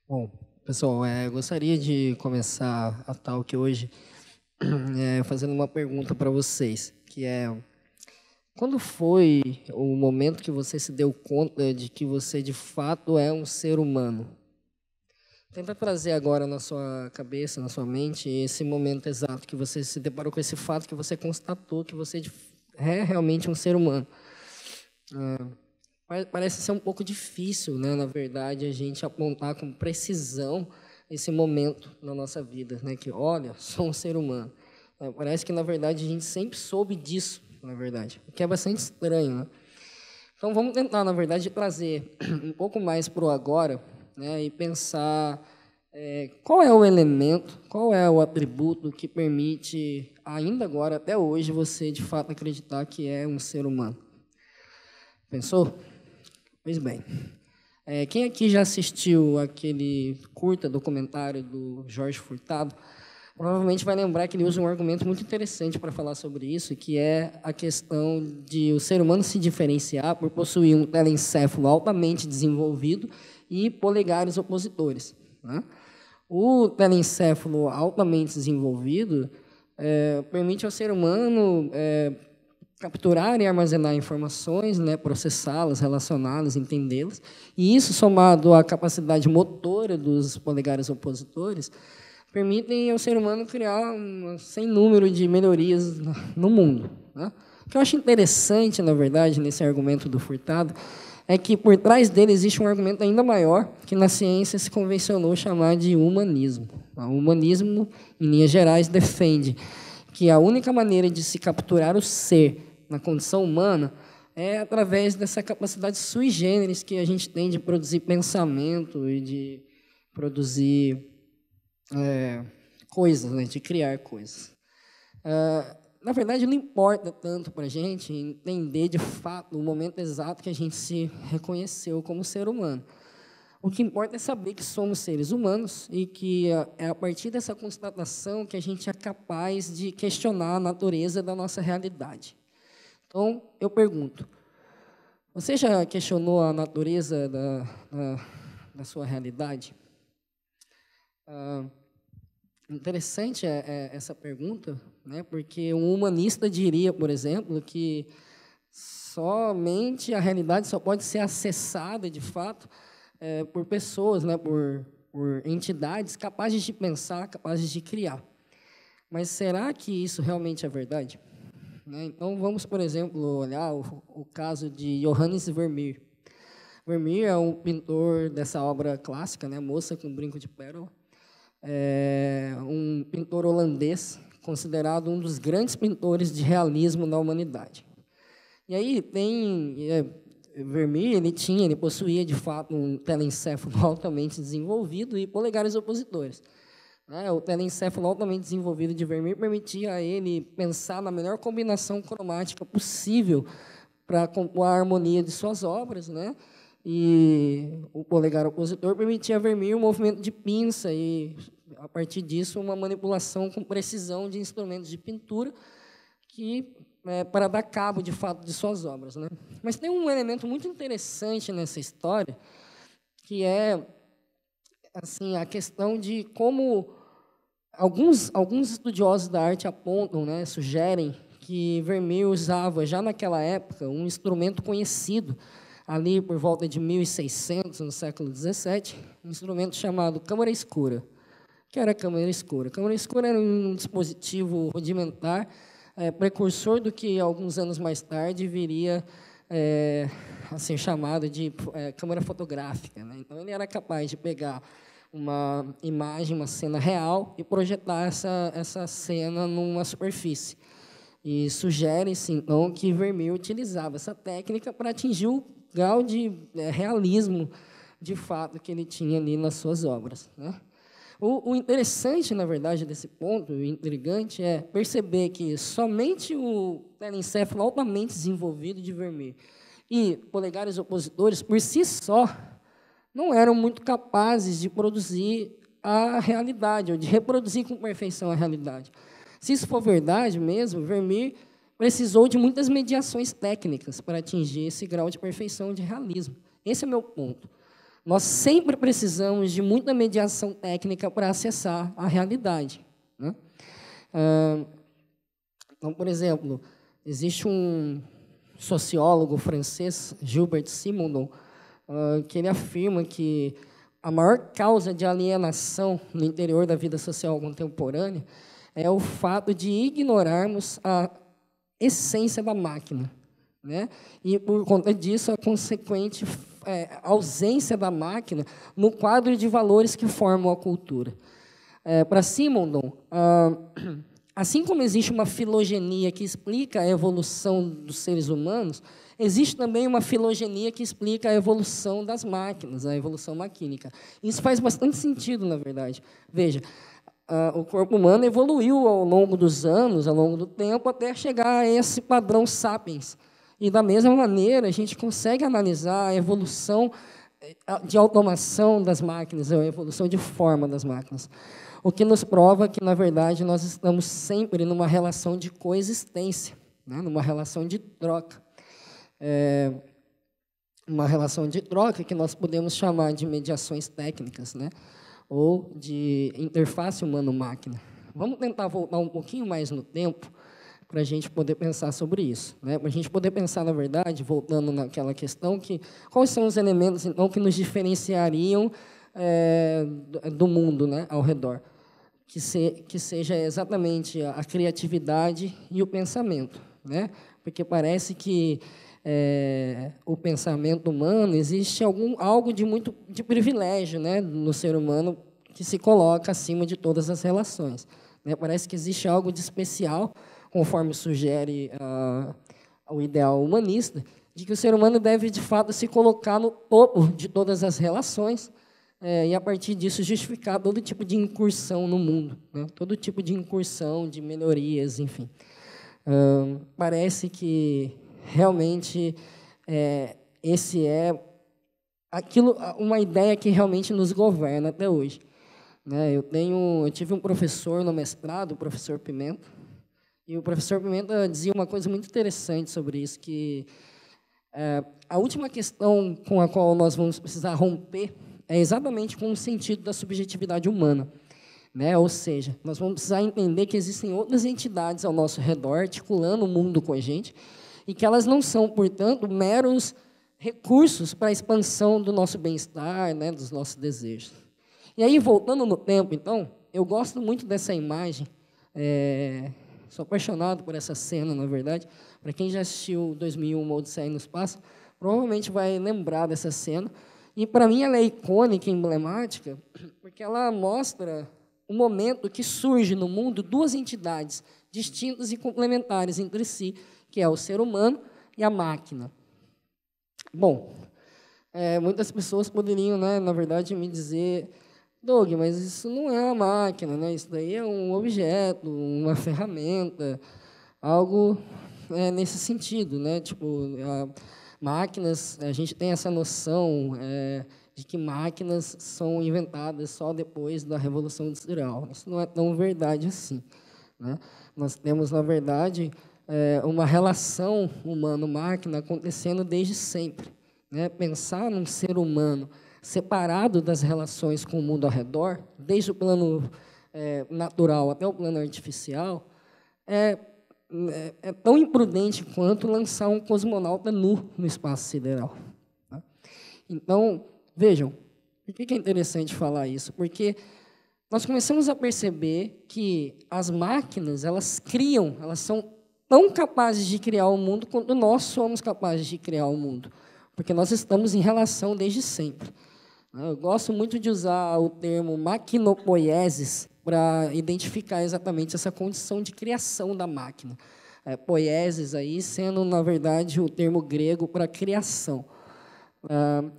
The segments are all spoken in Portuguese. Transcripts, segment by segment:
Bom, pessoal, eu gostaria de começar a talk hoje fazendo uma pergunta para vocês, que é: quando foi o momento que você se deu conta de que você de fato é um ser humano? Tenta trazer agora na sua cabeça, na sua mente, esse momento exato que você se deparou com esse fato, que você constatou que você é realmente um ser humano. Parece ser um pouco difícil, né, na verdade, a gente apontar com precisão esse momento na nossa vida, né, que, olha, sou um ser humano. Parece que, na verdade, a gente sempre soube disso, na verdade, o que é bastante estranho, né? Então, vamos tentar, na verdade, trazer um pouco mais para o agora, né, e pensar qual é o elemento, qual é o atributo que permite, ainda agora, até hoje, você, de fato, acreditar que é um ser humano. Pensou? Pois bem. Quem aqui já assistiu aquele curta documentário do Jorge Furtado, provavelmente vai lembrar que ele usa um argumento muito interessante para falar sobre isso, que é a questão de o ser humano se diferenciar por possuir um telencéfalo altamente desenvolvido e polegares opositores, né? O telencéfalo altamente desenvolvido permite ao ser humano capturar e armazenar informações, né, processá-las, relacioná-las, entendê-las. E isso, somado à capacidade motora dos polegares opositores, permitem ao ser humano criar um sem número de melhorias no mundo, né? O que eu acho interessante, na verdade, nesse argumento do Furtado, é que por trás dele existe um argumento ainda maior, que na ciência se convencionou chamar de humanismo. O humanismo, em linhas gerais, defende que a única maneira de se capturar o ser na condição humana é através dessa capacidade sui generis que a gente tem de produzir pensamento e de produzir coisas, né, de criar coisas. Na verdade, não importa tanto para a gente entender, de fato, o momento exato que a gente se reconheceu como ser humano. O que importa é saber que somos seres humanos e que é a partir dessa constatação que a gente é capaz de questionar a natureza da nossa realidade. Então, eu pergunto, você já questionou a natureza da sua realidade? Interessante essa pergunta, né? Porque um humanista diria, por exemplo, que somente a realidade só pode ser acessada, de fato, por pessoas, né? Por entidades capazes de pensar, capazes de criar. Mas será que isso realmente é verdade? Né? Então, vamos, por exemplo, olhar o caso de Johannes Vermeer. Vermeer é um pintor dessa obra clássica, né? Moça com Brinco de Pérola. É um pintor holandês, considerado um dos grandes pintores de realismo na humanidade. E aí tem Vermeer, ele possuía de fato um telencéfalo altamente desenvolvido e polegares opositores. O telencéfalo altamente desenvolvido de Vermeer permitia a ele pensar na melhor combinação cromática possível para compor a harmonia de suas obras, né? E o polegar opositor permitia a Vermeer um movimento de pinça e, a partir disso, uma manipulação com precisão de instrumentos de pintura que para dar cabo, de fato, de suas obras, né? Mas tem um elemento muito interessante nessa história, que é assim a questão de como alguns estudiosos da arte apontam, né, sugerem que Vermeer usava, já naquela época, um instrumento conhecido, ali por volta de 1600, no século XVII, um instrumento chamado câmara escura. O que era a câmara escura? A câmara escura era um dispositivo rudimentar, precursor do que, alguns anos mais tarde, viria a ser chamado de câmara fotográfica, né? Então, ele era capaz de pegar uma imagem, uma cena real, e projetar essa cena numa superfície. E sugere-se, então, que Vermeer utilizava essa técnica para atingir o grau de realismo, de fato, que ele tinha ali nas suas obras, né? O interessante, na verdade, desse ponto, o intrigante, é perceber que somente o telencéfalo altamente desenvolvido de Vermeer e polegares opositores, por si só, não eram muito capazes de produzir a realidade, ou de reproduzir com perfeição a realidade. Se isso for verdade mesmo, Vermeer precisou de muitas mediações técnicas para atingir esse grau de perfeição de realismo. Esse é o meu ponto. Nós sempre precisamos de muita mediação técnica para acessar a realidade, né? Então, por exemplo, existe um sociólogo francês, Gilbert Simondon, que ele afirma que a maior causa de alienação no interior da vida social contemporânea é o fato de ignorarmos a essência da máquina, né? E, por conta disso, a consequente ausência da máquina no quadro de valores que formam a cultura. Para Simondon, assim como existe uma filogenia que explica a evolução dos seres humanos, existe também uma filogenia que explica a evolução das máquinas, a evolução maquínica. Isso faz bastante sentido, na verdade. Veja, o corpo humano evoluiu ao longo dos anos, ao longo do tempo, até chegar a esse padrão sapiens. E, da mesma maneira, a gente consegue analisar a evolução de automação das máquinas, a evolução de forma das máquinas. O que nos prova que, na verdade, nós estamos sempre numa relação de coexistência, né? Numa relação de troca. Uma relação de troca que nós podemos chamar de mediações técnicas, né? Ou de interface humano-máquina. Vamos tentar voltar um pouquinho mais no tempo para a gente poder pensar sobre isso, né? Para a gente poder pensar, na verdade, voltando naquela questão, quais são os elementos, então, que nos diferenciariam do mundo, né, ao redor, que seja exatamente a criatividade e o pensamento, né? Porque parece que o pensamento humano existe algo de privilégio, né, no ser humano que se coloca acima de todas as relações, né? Parece que existe algo de especial, conforme sugere o ideal humanista, de que o ser humano deve, de fato, se colocar no topo de todas as relações e, a partir disso, justificar todo tipo de incursão no mundo, né? Todo tipo de incursão, de melhorias, enfim. Parece que, realmente, esse é uma ideia que realmente nos governa até hoje, né? Eu tive um professor no mestrado, o professor Pimenta, e o professor Pimenta dizia uma coisa muito interessante sobre isso, que a última questão com a qual nós vamos precisar romper é exatamente com o sentido da subjetividade humana, né? Ou seja, nós vamos precisar entender que existem outras entidades ao nosso redor, articulando o mundo com a gente, e que elas não são, portanto, meros recursos para a expansão do nosso bem-estar, né, dos nossos desejos. E aí, voltando no tempo, então, eu gosto muito dessa imagem, sou apaixonado por essa cena, na verdade. Para quem já assistiu 2001, Uma Odisseia no Espaço, provavelmente vai lembrar dessa cena. E, para mim, ela é icônica, emblemática, porque ela mostra o momento que surge no mundo duas entidades distintas e complementares entre si, que é o ser humano e a máquina. Bom, muitas pessoas poderiam, né, na verdade, me dizer: Doug, mas isso não é uma máquina, né? Isso daí é um objeto, uma ferramenta, algo nesse sentido, né? Tipo, máquinas, a gente tem essa noção de que máquinas são inventadas só depois da Revolução Industrial. Isso não é tão verdade assim, né? Nós temos, na verdade, uma relação humano-máquina acontecendo desde sempre, né? Pensar num ser humano separado das relações com o mundo ao redor, desde o plano natural até o plano artificial, é tão imprudente quanto lançar um cosmonauta nu no espaço sideral, tá? Então, vejam, por que é interessante falar isso? Porque nós começamos a perceber que as máquinas, elas são tão capazes de criar o mundo quanto nós somos capazes de criar o mundo, porque nós estamos em relação desde sempre. Eu gosto muito de usar o termo maquinopoiesis para identificar exatamente essa condição de criação da máquina. Poiesis aí sendo, na verdade, o termo grego para criação.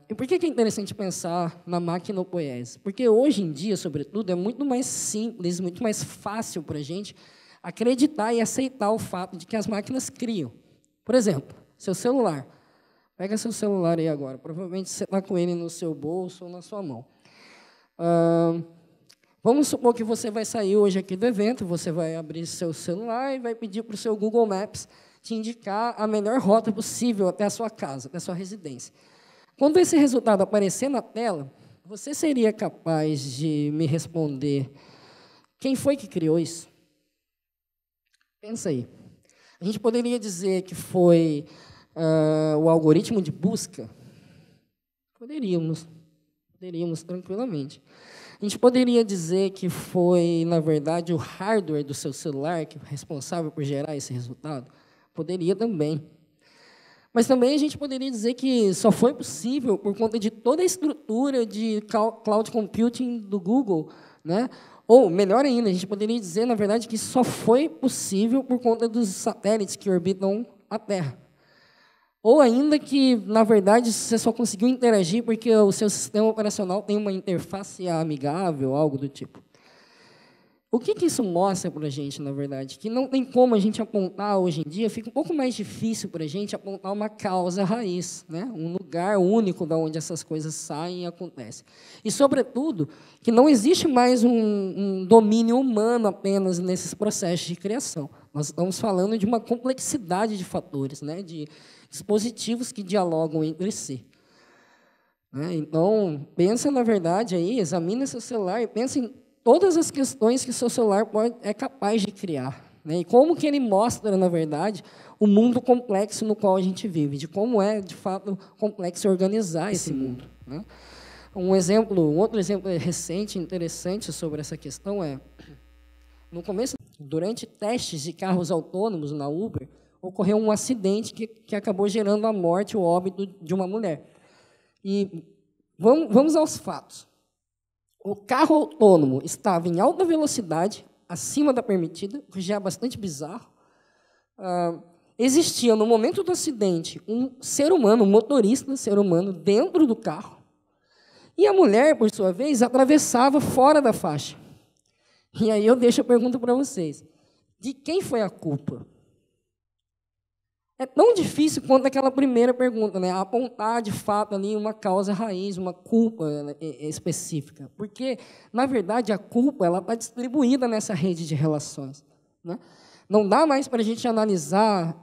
E por que é interessante pensar na maquinopoiesis? Porque hoje em dia, sobretudo, é muito mais simples, muito mais fácil para a gente acreditar e aceitar o fato de que as máquinas criam. Por exemplo, seu celular. Pega seu celular aí agora. Provavelmente você está com ele no seu bolso ou na sua mão. Vamos supor que você vai sair hoje aqui do evento, você vai abrir seu celular e vai pedir para o seu Google Maps te indicar a melhor rota possível até a sua casa, até a sua residência. Quando esse resultado aparecer na tela, você seria capaz de me responder quem foi que criou isso? Pensa aí. A gente poderia dizer que foi o algoritmo de busca? Poderíamos tranquilamente. A gente poderia dizer que foi, na verdade, o hardware do seu celular que é responsável por gerar esse resultado? Poderia também. Mas também a gente poderia dizer que só foi possível por conta de toda a estrutura de cloud computing do Google, né? Ou, melhor ainda, a gente poderia dizer, na verdade, que só foi possível por conta dos satélites que orbitam a Terra. Ou ainda que, na verdade, você só conseguiu interagir porque o seu sistema operacional tem uma interface amigável, algo do tipo. O que isso mostra para a gente, na verdade? Que não tem como a gente apontar, hoje em dia, fica um pouco mais difícil para a gente apontar uma causa raiz, né? Um lugar único de onde essas coisas saem e acontecem. E, sobretudo, que não existe mais um domínio humano apenas nesses processos de criação. Nós estamos falando de uma complexidade de fatores, né? De dispositivos que dialogam entre si. Então, pensa, na verdade, aí, examina seu celular e pensa em todas as questões que o seu celular é capaz de criar, né? E como que ele mostra, na verdade, o mundo complexo no qual a gente vive, de como é, de fato, complexo organizar esse mundo, né? Um outro exemplo recente, interessante sobre essa questão é, no começo, durante testes de carros autônomos na Uber, ocorreu um acidente que acabou gerando a morte, o óbito de uma mulher. E vamos aos fatos. O carro autônomo estava em alta velocidade, acima da permitida, o que já é bastante bizarro. Existia, no momento do acidente, um ser humano, um motorista, ser humano, dentro do carro. E a mulher, por sua vez, atravessava fora da faixa. E aí eu deixo a pergunta para vocês. De quem foi a culpa? É tão difícil quanto aquela primeira pergunta, né? Apontar, de fato, ali uma causa raiz, uma culpa específica. Porque, na verdade, a culpa está distribuída nessa rede de relações, né? Não dá mais para a gente analisar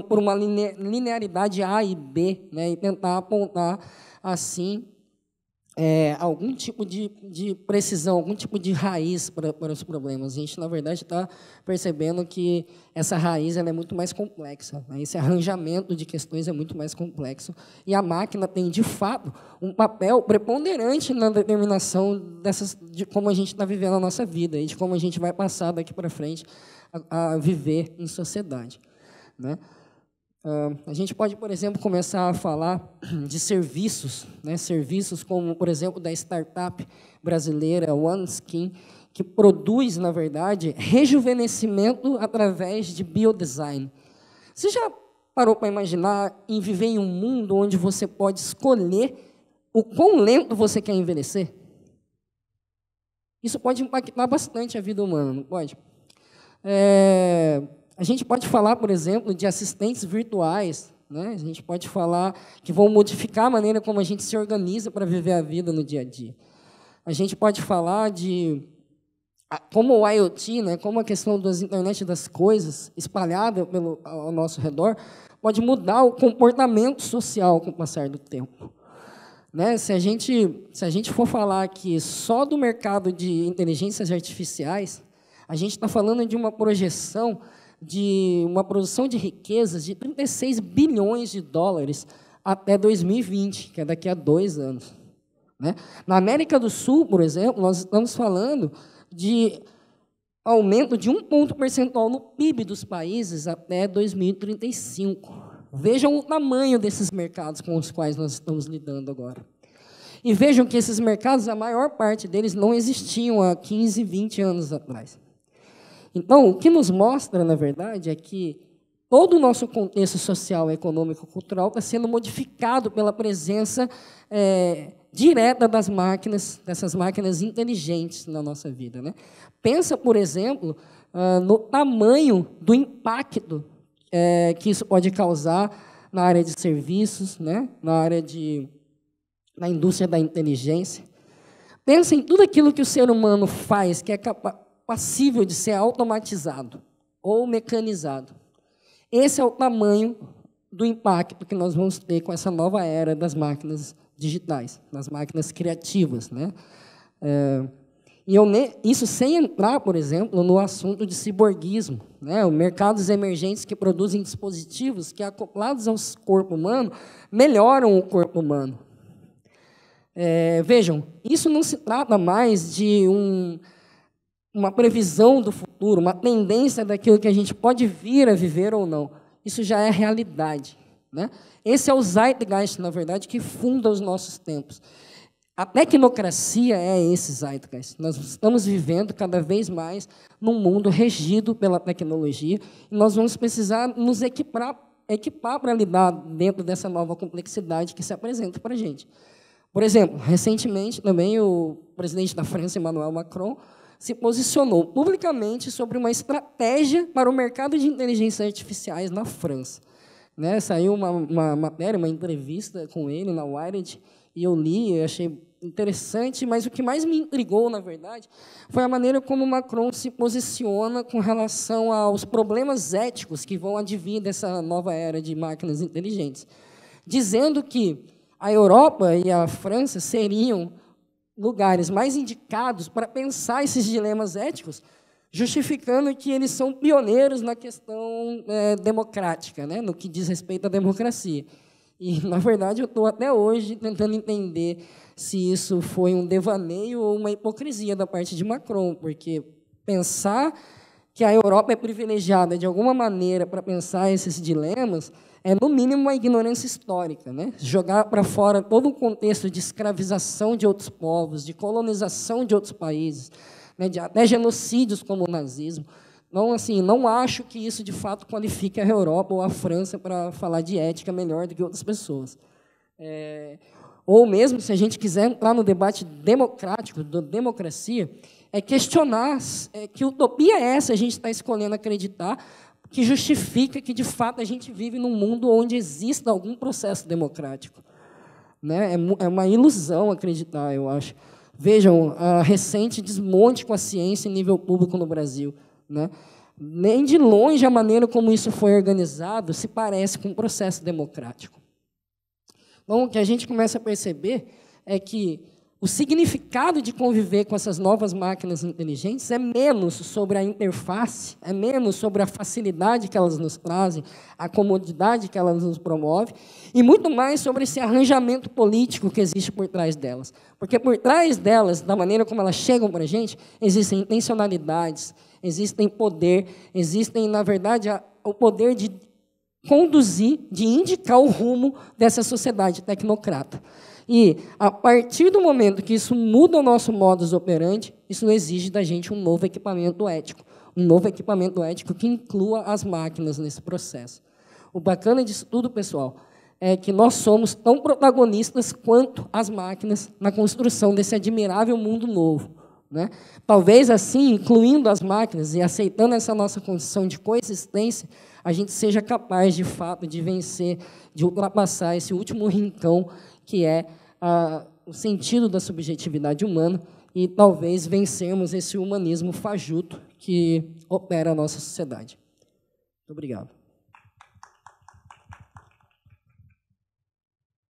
por uma linearidade A e B, né? E tentar apontar, assim, algum tipo de precisão, algum tipo de raiz para os problemas. A gente, na verdade, está percebendo que essa raiz ela é muito mais complexa, né? Esse arranjamento de questões é muito mais complexo. E a máquina tem, de fato, um papel preponderante na determinação de como a gente está vivendo a nossa vida e de como a gente vai passar daqui para frente a viver em sociedade, né? A gente pode, por exemplo, começar a falar de serviços, né? Serviços como, por exemplo, da startup brasileira OneSkin, que produz, na verdade, rejuvenescimento através de biodesign. Você já parou para imaginar em viver em um mundo onde você pode escolher o quão lento você quer envelhecer? Isso pode impactar bastante a vida humana, não pode? A gente pode falar, por exemplo, de assistentes virtuais, né? A gente pode falar que vão modificar a maneira como a gente se organiza para viver a vida no dia a dia. A gente pode falar de como o IoT, né? Como a questão das internet das coisas espalhada ao nosso redor pode mudar o comportamento social com o passar do tempo, né? Se a gente for falar aqui só do mercado de inteligências artificiais, a gente está falando de uma projeção de uma produção de riquezas de 36 bilhões de dólares até 2020, que é daqui a 2 anos. Né? Na América do Sul, por exemplo, nós estamos falando de aumento de 1 ponto percentual no PIB dos países até 2035. Vejam o tamanho desses mercados com os quais nós estamos lidando agora. E vejam que esses mercados, a maior parte deles não existiam há 15, 20 anos atrás. Então, o que nos mostra, na verdade, é que todo o nosso contexto social, econômico, cultural está sendo modificado pela presença direta das máquinas, dessas máquinas inteligentes na nossa vida, né? Pensa, por exemplo, no tamanho do impacto que isso pode causar na área de serviços, né? Na indústria da inteligência. Pensa em tudo aquilo que o ser humano faz, que é passível de ser automatizado ou mecanizado. Esse é o tamanho do impacto que nós vamos ter com essa nova era das máquinas digitais, das máquinas criativas, né? Isso sem entrar, por exemplo, no assunto de ciborguismo, né? Mercados emergentes que produzem dispositivos que, acoplados ao corpo humano, melhoram o corpo humano. Vejam, isso não se trata mais de uma previsão do futuro, uma tendência daquilo que a gente pode vir a viver ou não. Isso já é realidade, né? Esse é o zeitgeist, na verdade, que funda os nossos tempos. A tecnocracia é esse zeitgeist. Nós estamos vivendo cada vez mais num mundo regido pela tecnologia e nós vamos precisar nos equipar para lidar dentro dessa nova complexidade que se apresenta para a gente. Por exemplo, recentemente, também o presidente da França, Emmanuel Macron, se posicionou publicamente sobre uma estratégia para o mercado de inteligências artificiais na França. Né? Saiu uma matéria, uma entrevista com ele na Wired, e eu li, eu achei interessante, mas o que mais me intrigou, na verdade, foi a maneira como Macron se posiciona com relação aos problemas éticos que vão advir dessa nova era de máquinas inteligentes, dizendo que a Europa e a França seriam lugares mais indicados para pensar esses dilemas éticos, justificando que eles são pioneiros na questão democrática, né, no que diz respeito à democracia. E, na verdade, eu estou até hoje tentando entender se isso foi um devaneio ou uma hipocrisia da parte de Macron, porque pensar que a Europa é privilegiada de alguma maneira para pensar esses dilemas é, no mínimo, uma ignorância histórica, né? Jogar para fora todo o contexto de escravização de outros povos, de colonização de outros países, né? De até genocídios como o nazismo. Então, assim, não acho que isso, de fato, qualifique a Europa ou a França para falar de ética melhor do que outras pessoas. Ou mesmo, se a gente quiser entrar no debate democrático, da democracia, é questionar que utopia é essa a gente está escolhendo acreditar, que justifica que, de fato, a gente vive num mundo onde exista algum processo democrático. Né? É uma ilusão acreditar, eu acho. Vejam, a recente desmonte com a ciência em nível público no Brasil. Né? Nem de longe a maneira como isso foi organizado se parece com um processo democrático. Então, o que a gente começa a perceber é que o significado de conviver com essas novas máquinas inteligentes é menos sobre a interface, é menos sobre a facilidade que elas nos trazem, a comodidade que elas nos promovem, e muito mais sobre esse arranjamento político que existe por trás delas. Porque por trás delas, da maneira como elas chegam para a gente, existem intencionalidades, existem poder, existem, na verdade, o poder de conduzir, de indicar o rumo dessa sociedade tecnocrata. E, a partir do momento que isso muda o nosso modus operandi, isso exige da gente um novo equipamento ético. Um novo equipamento ético que inclua as máquinas nesse processo. O bacana disso tudo, pessoal, é que nós somos tão protagonistas quanto as máquinas na construção desse admirável mundo novo. Né? Talvez, assim, incluindo as máquinas e aceitando essa nossa condição de coexistência, a gente seja capaz, de fato, de vencer, de ultrapassar esse último rincão que é o sentido da subjetividade humana e, talvez, vencermos esse humanismo fajuto que opera a nossa sociedade. Muito obrigado.